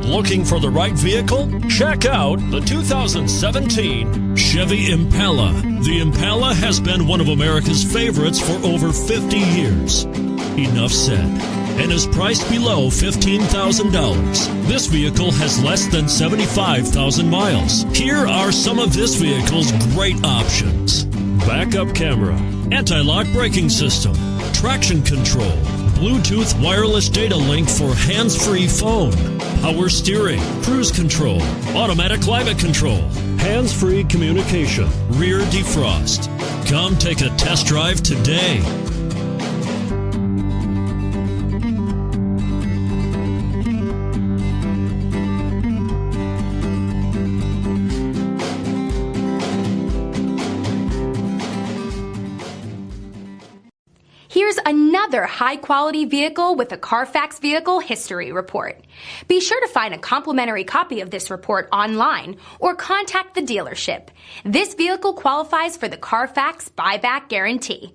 Looking for the right vehicle? Check out the 2017 Chevy Impala. The Impala has been one of America's favorites for over 50 years. Enough said. And is priced below $15,000. This vehicle has less than 75,000 miles. Here are some of this vehicle's great options: backup camera, anti-lock braking system, traction control, Bluetooth wireless data link for hands-free phone, power steering, cruise control, automatic climate control, hands-free communication, rear defrost. Come take a test drive today. Here's another high-quality vehicle with a CARFAX Vehicle History Report. Be sure to find a complimentary copy of this report online or contact the dealership. This vehicle qualifies for the CARFAX Buyback Guarantee.